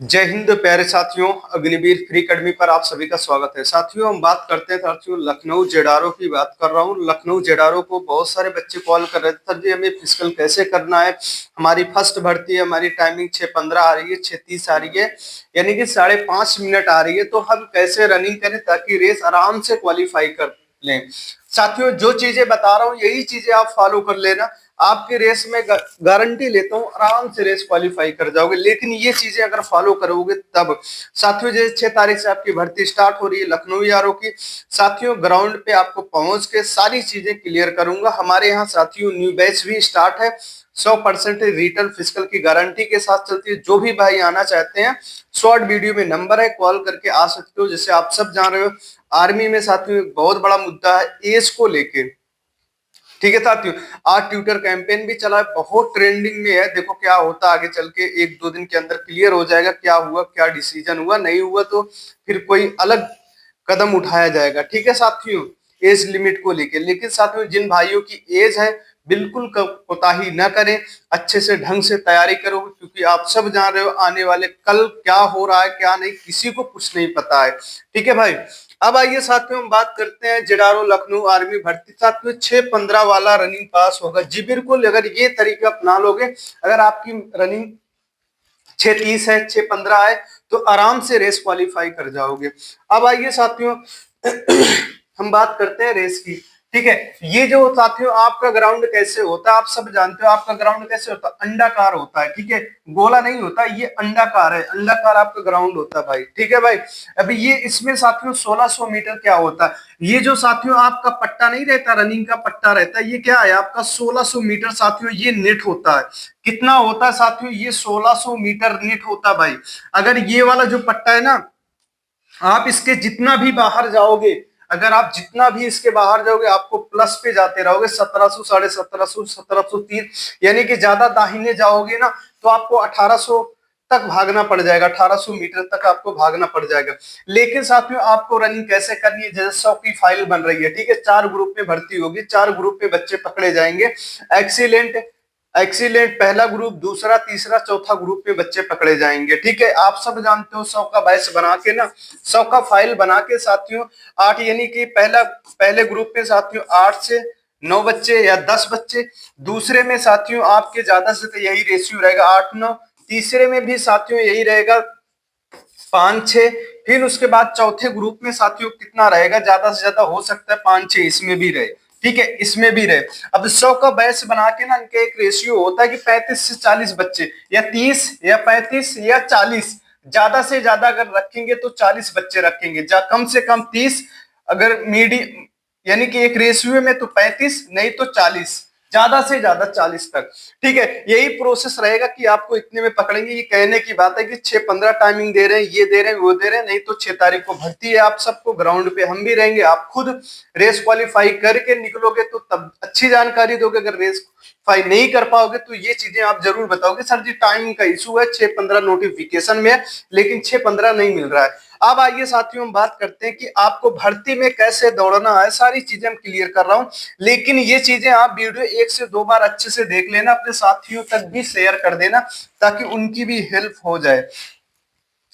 जय हिंद प्यारे साथियों। अग्निवीर फ्री अकेडमी पर आप सभी का स्वागत है। साथियों हम बात करते हैं साथियों लखनऊ जेडारो की बात कर रहा हूँ। लखनऊ जेडारो को बहुत सारे बच्चे कॉल कर रहे थे, सर जी हमें फिजिकल कैसे करना है, हमारी फर्स्ट भर्ती है, हमारी टाइमिंग 6:15 आ रही है, 6:30 आ रही है, यानी कि 5.5 मिनट आ रही है, तो हम कैसे रनिंग करें ताकि रेस आराम से क्वालिफाई कर लें। साथियों जो चीजें बता रहा हूँ यही चीजें आप फॉलो कर लेना, आपके रेस में गारंटी लेता हूँ आराम से रेस क्वालिफाई कर जाओगे। लेकिन ये चीजें अगर फॉलो करोगे तब। साथियों जैसे 6 तारीख से आपकी भर्ती स्टार्ट हो रही है लखनऊ यारों की। साथियों ग्राउंड पे आपको पहुंच के सारी चीजें क्लियर करूंगा। हमारे यहाँ साथियों न्यू बैच भी स्टार्ट है, 100% रिटर्न फिजिकल की गारंटी के साथ चलती है। जो भी भाई आना चाहते हैं शॉर्ट वीडियो में नंबर है, कॉल करके आ सकते हो। जैसे आप सब जान रहे हो आर्मी में साथियों एक बहुत बड़ा मुद्दा है एज को लेके, ठीक है साथियों। आज ट्विटर कैंपेन भी चला है, बहुत ट्रेंडिंग में है। देखो क्या होता है आगे चल के, 1-2 दिन के अंदर क्लियर हो जाएगा क्या हुआ, क्या डिसीजन हुआ, नहीं हुआ तो फिर कोई अलग कदम उठाया जाएगा, ठीक है साथियों, एज लिमिट को लेके। लेकिन साथियों जिन भाइयों की एज है बिल्कुल कोताही न करें, अच्छे से ढंग से तैयारी करो, क्योंकि आप सब जान रहे हो आने वाले कल क्या हो रहा है क्या नहीं किसी को कुछ नहीं पता है, ठीक है भाई। अब आइए साथियों हम बात करते हैं जेडारो लखनऊ आर्मी भर्ती। साथियों 6:15 वाला रनिंग पास होगा जी बिल्कुल, अगर ये तरीका अपना लोगे, अगर आपकी रनिंग 6:30 है, 6:15 है, तो आराम से रेस क्वालिफाई कर जाओगे। अब आइए साथियों हम बात करते हैं रेस की, ठीक है। ये जो साथियों आपका ग्राउंड कैसे होता है आप सब जानते हो, आपका ग्राउंड कैसे होता है, अंडाकार होता है, ठीक है, गोला नहीं होता, ये अंडाकार है, अंडाकार आपका ग्राउंड होता है भाई, ठीक है भाई। अभी ये इसमें साथियों 1600 मीटर क्या होता है, ये जो साथियों आपका पट्टा नहीं रहता, रनिंग का पट्टा रहता है, ये क्या है आपका 1600 मीटर साथियों, ये नेट होता है। कितना होता है साथियों, ये 1600 मीटर नेट होता है भाई। अगर ये वाला जो पट्टा है ना, आप इसके जितना भी बाहर जाओगे, अगर आप जितना भी इसके बाहर जाओगे आपको प्लस पे जाते रहोगे, 1700, 1750, 1730, यानी कि ज्यादा दाहिने जाओगे ना तो आपको 1800 तक भागना पड़ जाएगा, 1800 मीटर तक आपको भागना पड़ जाएगा। लेकिन साथियों आपको रनिंग कैसे करनी है, जैसे 100 की फाइल बन रही है, ठीक है, 4 ग्रुप में भर्ती होगी, 4 ग्रुप में बच्चे पकड़े जाएंगे। एक्सीलेंट एक्सीलेंट पहला ग्रुप, दूसरा, तीसरा, चौथा ग्रुप में बच्चे पकड़े जाएंगे, ठीक है। आप सब जानते हो 100 का बैच बना के ना, 100 का फाइल बना के साथियों 8, यानी कि पहले ग्रुप में साथियों 8 से 9 बच्चे या 10 बच्चे, दूसरे में साथियों आपके ज्यादा से तो यही रेशियो रहेगा 8-9, तीसरे में भी साथियों यही रहेगा 5-6, फिर उसके बाद चौथे ग्रुप में साथियों कितना रहेगा, ज्यादा से ज्यादा हो सकता है 5-6 इसमें भी रहे, ठीक है, इसमें भी रहे। अब 100 का बैच बना के ना इनका एक रेशियो होता है कि 35 से 40 बच्चे, या 30 या 35 या 40, ज्यादा से ज्यादा अगर रखेंगे तो 40 बच्चे रखेंगे, कम से कम 30, अगर मीडियम यानी कि एक रेशियो में तो 35 नहीं तो 40, ज्यादा से ज्यादा 40 तक, ठीक है। यही प्रोसेस रहेगा कि आपको इतने में पकड़ेंगे। ये कहने की बात है कि 6:15 टाइमिंग दे रहे हैं, ये दे रहे हैं, वो दे रहे हैं, नहीं तो 6 तारीख को भर्ती है, आप सबको ग्राउंड पे हम भी रहेंगे, आप खुद रेस क्वालिफाई करके निकलोगे तो तब अच्छी जानकारी दोगे। अगर रेस क्वालिफाई नहीं कर पाओगे तो ये चीजें आप जरूर बताओगे, सर जी टाइमिंग का इशू है, 6:15 नोटिफिकेशन में है लेकिन 6:15 नहीं मिल रहा है। अब आइए साथियों हम बात करते हैं कि आपको भर्ती में कैसे दौड़ना है, सारी चीजें हम क्लियर कर रहा हूं। लेकिन ये चीजें आप वीडियो 1 से 2 बार अच्छे से देख लेना, अपने साथियों तक भी शेयर कर देना ताकि उनकी भी हेल्प हो जाए,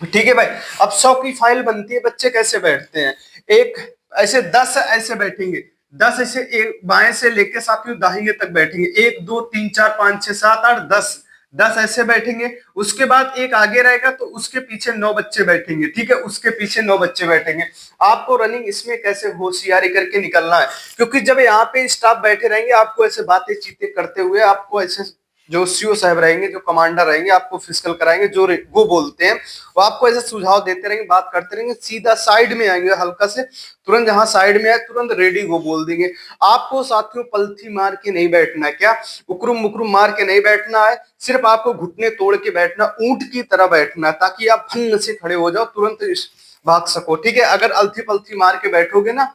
ठीक है भाई। अब 100 की फाइल बनती है, बच्चे कैसे बैठते हैं, एक ऐसे 10 ऐसे बैठेंगे, 10 ऐसे एक बाएं से लेके साथियों दाहिने तक बैठेंगे, 1 2 3 4 5 6 7 8 10, 10 ऐसे बैठेंगे। उसके बाद एक आगे रहेगा तो उसके पीछे 9 बच्चे बैठेंगे, ठीक है, उसके पीछे 9 बच्चे बैठेंगे। आपको रनिंग इसमें कैसे होशियारी करके निकलना है, क्योंकि जब यहाँ पे स्टाफ बैठे रहेंगे आपको ऐसे बातें चीतें करते हुए, आपको ऐसे जो सीओ साहब रहेंगे, जो कमांडर रहेंगे, आपको फिजिकल कराएंगे, जो वो बोलते हैं वो आपको ऐसे सुझाव देते रहेंगे, बात करते रहेंगे, सीधा साइड में आएंगे हल्का से, तुरंत जहां साइड में आए तुरंत रेडी वो बोल देंगे। आपको साथियों पलथी मार के नहीं बैठना है, क्या उकरुम मुकरुम मार के नहीं बैठना है, सिर्फ आपको घुटने तोड़ के बैठना, ऊंट की तरह बैठना है, ताकि आप भन्न से खड़े हो जाओ, तुरंत भाग सको, ठीक है। अगर अलथी पलथी मार के बैठोगे ना,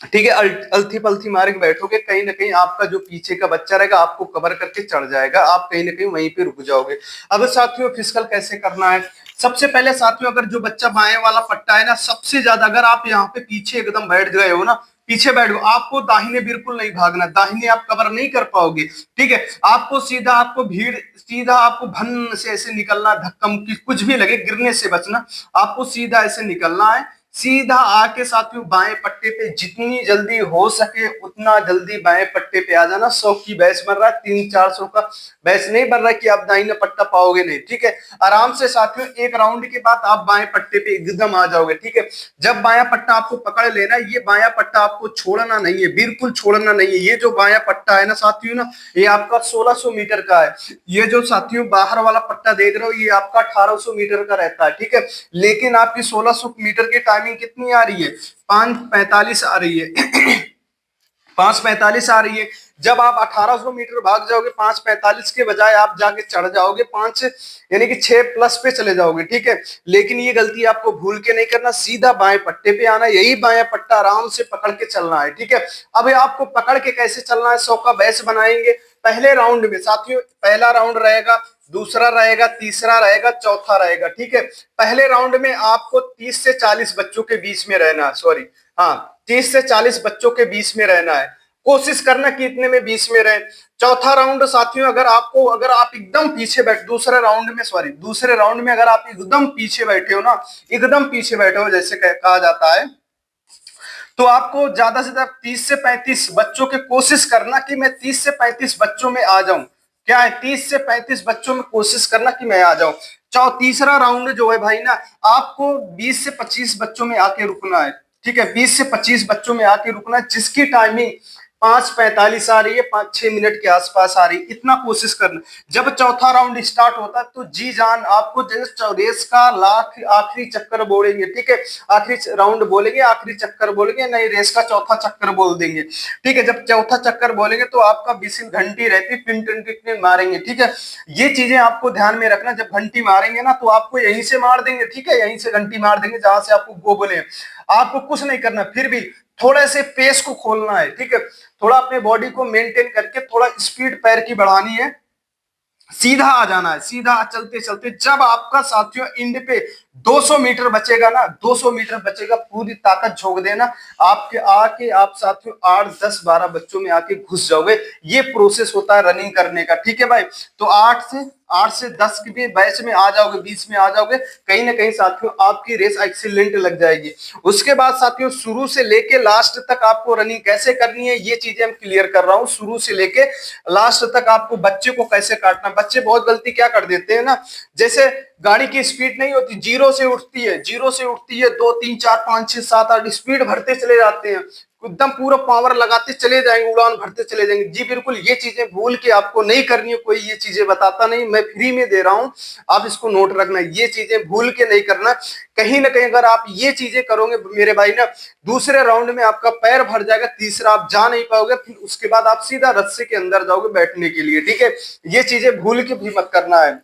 ठीक है, अल्थी पल्थी मार के बैठोगे, कहीं ना कहीं आपका जो पीछे का बच्चा रहेगा आपको कवर करके चढ़ जाएगा, आप कहीं ना कहीं वहीं पे रुक जाओगे। अब साथियों फिजिकल कैसे करना है, सबसे पहले साथियों अगर जो बच्चा बाएं वाला पट्टा है ना, सबसे ज्यादा अगर आप यहाँ पे पीछे एकदम बैठ गए हो ना, पीछे बैठ गए, आपको दाहिने बिल्कुल नहीं भागना, दाहिने आप कवर नहीं कर पाओगे, ठीक है। आपको सीधा, आपको भीड़ सीधा, आपको भन से ऐसे निकलना, धक्कम की कुछ भी लगे, गिरने से बचना, आपको सीधा ऐसे निकलना है। सीधा आके साथियों बाएं पट्टे पे जितनी जल्दी हो सके उतना जल्दी बाएं पट्टे पे आ जाना। 100 की बैच बन रहा है, 300-400 का बैच नहीं बन रहा है कि आप दाहिना पट्टा पाओगे नहीं, ठीक है। आराम से साथियों एक राउंड के बाद आप बाएं पट्टे पे एकदम आ जाओगे, ठीक है। जब बायां पट्टा आपको पकड़ लेना, ये बायां पट्टा आपको छोड़ना नहीं है, बिल्कुल छोड़ना नहीं है। ये जो बायां पट्टा है ना साथियों ना, ये आपका 1600 मीटर का है। ये जो साथियों बाहर वाला पट्टा देख रहे हो, ये आपका 1800 मीटर का रहता है, ठीक है। लेकिन आपकी 1600 मीटर की टाइमिंग कितनी आ रही है? 5:45 आ रही है। 5:45 आ रही है। जब आप 1800 मीटर भाग जाओगे, 5:45 के बजाय आप जाके चढ़ जाओगे 5 यानी कि 6+ पे चले जाओगे, ठीक है। लेकिन ये गलती आपको भूल के नहीं करना, सीधा बाएं पट्टे पे आना, यही बाएं पट्टा आराम से पकड़ के चलना है, ठीक है। अब आपको पकड़ के कैसे चलना है, 100 का बैच बनाएंगे। पहले राउंड में साथियों, पहला राउंड रहेगा, दूसरा रहेगा, तीसरा रहेगा, चौथा रहेगा, ठीक है। पहले राउंड में आपको 30 से 40 बच्चों के बीच में रहना है, सॉरी, हाँ 30 से 40 बच्चों के बीच में रहना है। कोशिश करना कि इतने में 20 में रहे। चौथा राउंड साथियों, अगर आप एकदम पीछे बैठ, दूसरे राउंड में अगर आप एकदम पीछे बैठे हो ना, एकदम पीछे बैठे हो जैसे कहा जाता है, तो आपको ज्यादा से ज्यादा 30 से 35 बच्चों की कोशिश करना कि मैं 30 से 35 बच्चों में आ जाऊं। क्या है, 30 से 35 बच्चों में कोशिश करना कि मैं आ जाऊं। तीसरा राउंड जो है भाई ना, आपको 20 से 25 बच्चों में आके रुकना है, ठीक है। 20 से 25 बच्चों में आके रुकना है, जिसकी टाइमिंग 5:45 आ रही है, 5-6 मिनट के आसपास आ रही है, इतना कोशिश करना। जब चौथा राउंड स्टार्ट होता है तो जी जान आपको जैसे रेस का आखिरी चक्कर बोलेंगे, ठीक है। आखिरी राउंड बोलेंगे, आखिरी चक्कर बोलेंगे, नहीं रेस का चौथा चक्कर बोल देंगे, ठीक है। जब चौथा चक्कर बोलेंगे तो आपका विसिल घंटी रहती है, पिन टिन टिन मारेंगे, ठीक है। ये चीजें आपको ध्यान में रखना, जब घंटी मारेंगे ना तो आपको यहीं से मार देंगे, ठीक है, यहीं से घंटी मार देंगे जहां से आपको गो बोले। आपको कुछ नहीं करना, फिर भी थोड़े से पेस को खोलना है, ठीक है। थोड़ा अपने बॉडी को मेंटेन करके थोड़ा स्पीड पैर की बढ़ानी है, सीधा आ जाना है, सीधा चलते चलते जब आपका साथियों इंड पे 200 मीटर बचेगा ना, 200 मीटर बचेगा, पूरी ताकत झोंक देना। आपके आके आप साथियों 8-10-12 बच्चों में आके घुस जाओगे। ये प्रोसेस होता है रनिंग करने का, ठीक है भाई। तो 8 से 10 के भी बैच में आ जाओगे, 20 में आ जाओगे, कहीं ना कहीं साथियों आपकी रेस एक्सीलेंट लग जाएगी। उसके बाद साथियों शुरू से लेके लास्ट तक आपको रनिंग कैसे करनी है, ये चीजें हम क्लियर कर रहा हूँ। शुरू से लेके लास्ट तक आपको बच्चे को कैसे काटना। बच्चे बहुत गलती क्या कर देते हैं ना, जैसे गाड़ी की स्पीड नहीं होती, जीरो से उठती है, 2 3 4 5 6 7 8 स्पीड भरते चले जाते हैं, एकदम पूरा पावर लगाते चले जाएंगे, उड़ान भरते चले जाएंगे। जी बिल्कुल, ये चीजें भूल के आपको नहीं करनी है, कोई ये चीजें बताता नहीं, मैं फ्री में दे रहा हूं, आप इसको नोट रखना, ये चीजें भूल के नहीं करना। कहीं ना कहीं अगर आप ये चीजें करोगे मेरे भाई ना, दूसरे राउंड में आपका पैर भर जाएगा, तीसरा आप जा नहीं पाओगे, फिर उसके बाद आप सीधा रस्से के अंदर जाओगे बैठने के लिए, ठीक है। ये चीजें भूल के भी मत करना है।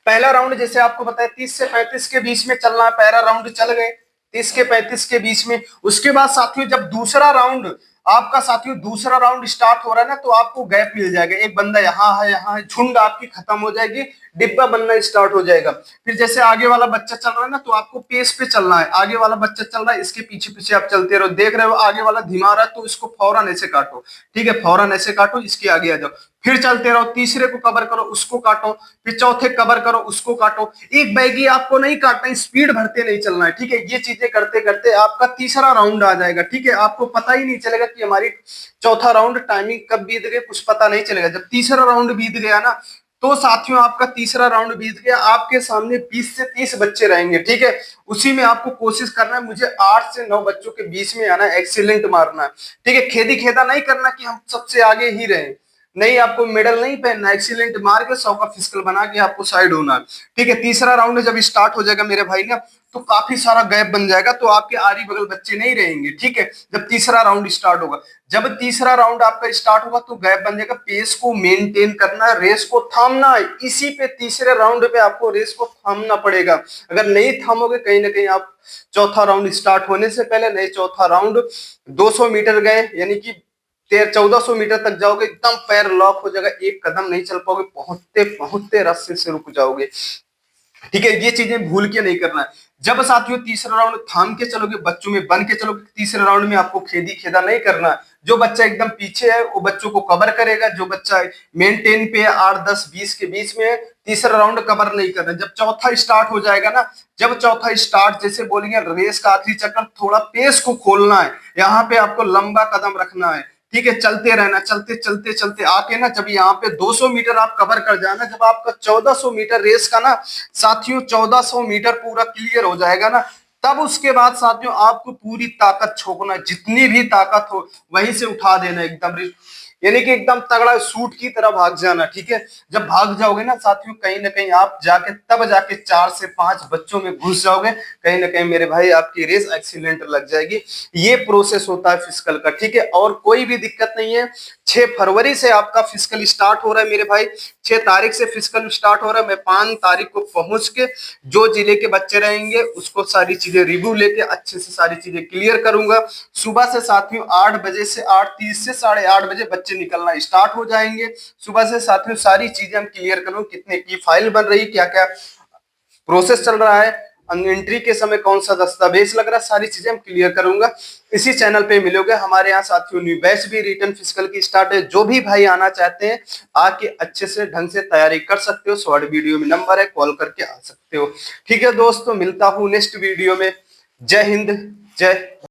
पहला राउंड जैसे आपको बताया 30 से 35 के बीच में चलना है, पहला राउंड चल गए 30 के 35 के बीच में। उसके बाद साथियों जब दूसरा राउंड आपका साथियों दूसरा राउंड स्टार्ट हो रहा है ना, तो आपको गैप मिल जाएगा, एक बंदा यहाँ है, यहाँ है, झुंड आपकी खत्म हो जाएगी, डिब्बा बनना स्टार्ट हो जाएगा। फिर जैसे आगे वाला बच्चा चल रहा है ना, तो आपको पेस पे चलना है, आगे वाला बच्चा चल रहा है, इसके पीछे पीछे आप चलते रहो, देख रहे हो आगे वाला धीमा रहा है तो इसको फौरन ऐसे काटो, ठीक है, फौरन ऐसे काटो, इसके आगे आ जाओ, फिर चलते रहो, तीसरे को कवर करो, उसको काटो, फिर चौथे कवर करो, उसको काटो। एक बैगी आपको नहीं काटना, स्पीड भरते नहीं चलना है, ठीक है। ये चीजें करते करते आपका तीसरा राउंड आ जाएगा, ठीक है। आपको पता ही नहीं चलेगा कि हमारी चौथा राउंड टाइमिंग कब बीत गई, कुछ पता नहीं चलेगा। जब तीसरा राउंड बीत गया ना, तो साथियों आपका तीसरा राउंड बीत गया, आपके सामने 20 से 30 बच्चे रहेंगे, ठीक है। उसी में आपको कोशिश करना है मुझे 8 से 9 बच्चों के बीच में आना है, एक्सीलेंट मारना है, ठीक है। खेदी खेदा नहीं करना कि हम सबसे आगे ही रहे, नहीं, आपको मेडल नहीं पहनना, एक्सीलेंट मार के 100 का फिजिकल बना के आपको साइड होना है, ठीक है। तीसरा राउंड जब स्टार्ट हो जाएगा मेरे भाई ना, तो काफी सारा गैप बन जाएगा, तो आपके आरी बगल बच्चे नहीं रहेंगे, ठीक है। जब तीसरा राउंड स्टार्ट होगा, जब तीसरा राउंड आपका स्टार्ट होगा तो गैप बन जाएगा, पेस को मेंटेन करना है, रेस को थामना है, इसी पे तीसरे राउंड पे आपको रेस को थामना पड़ेगा। अगर नहीं थामोगे कहीं ना कहीं आप चौथा राउंड स्टार्ट होने से पहले, नहीं चौथा राउंड 200 मीटर गए यानी कि 1400 मीटर तक जाओगे, एकदम पैर लॉक हो जाएगा, एक कदम नहीं चल पाओगे, पहुंचते पहुंचते रास्ते से रुक जाओगे, ठीक है। ये चीजें भूल के नहीं करना है। जब साथियों तीसरा राउंड थाम के चलोगे, बच्चों में बन के चलोगे, तीसरे राउंड में आपको खेदी खेदा नहीं करना। जो बच्चा एकदम पीछे है वो बच्चों को कवर करेगा, जो बच्चा मेन 10 पे 8 10 20 के बीच में है, तीसरा राउंड कवर नहीं करना। जब चौथा स्टार्ट हो जाएगा ना, जब चौथा स्टार्ट जैसे बोलेंगे रेस का आखिरी चक्कर, थोड़ा पेस को खोलना है, यहाँ पे आपको लंबा कदम रखना है, ठीक है, चलते रहना, चलते चलते चलते आके ना जब यहाँ पे 200 मीटर आप कवर कर जाना, जब आपका 1400 मीटर रेस का ना साथियों 1400 मीटर पूरा क्लियर हो जाएगा ना, तब उसके बाद साथियों आपको पूरी ताकत छोकना, जितनी भी ताकत हो वहीं से उठा देना एकदम, यानी कि एकदम तगड़ा सूट की तरह भाग जाना, ठीक है। जब भाग जाओगे ना साथियों, कहीं ना कहीं आप जाके तब जाके 4 से 5 बच्चों में घुस जाओगे, कहीं ना कहीं मेरे भाई आपकी रेस एक्सीलेंट लग जाएगी। ये प्रोसेस होता है फिजिकल का, ठीक है, और कोई भी दिक्कत नहीं है। 6 फरवरी से आपका फिजिकल स्टार्ट हो रहा है मेरे भाई, 6 तारीख से फिजिकल स्टार्ट हो रहा है। मैं 5 तारीख को पहुंच के जो जिले के बच्चे रहेंगे उसको सारी चीजें रिव्यू लेके अच्छे से सारी चीजें क्लियर करूंगा। सुबह से साथियों 8 बजे से 8:30 से 8:30 बजे बच्चे निकलना स्टार्ट हो जाएंगे। सुबह से साथियों सारी चीजें हम क्लियर करूंगा, कितने की फाइल बन रही, क्या क्या प्रोसेस चल रहा है, एंट्री के समय कौन सा दस्तावेज लग रहा है, सारी चीजें हम क्लियर करूंगा। इसी चैनल पे मिलोगे। हमारे यहाँ साथियों न्यू बैच भी रिटर्न फिजिकल की स्टार्ट है, जो भी भाई आना चाहते हैं आके अच्छे से ढंग से तैयारी कर सकते हो। शॉर्ट वीडियो में नंबर है, कॉल करके आ सकते हो। ठीक है दोस्तों, मिलता हूँ नेक्स्ट वीडियो में। जय हिंद, जय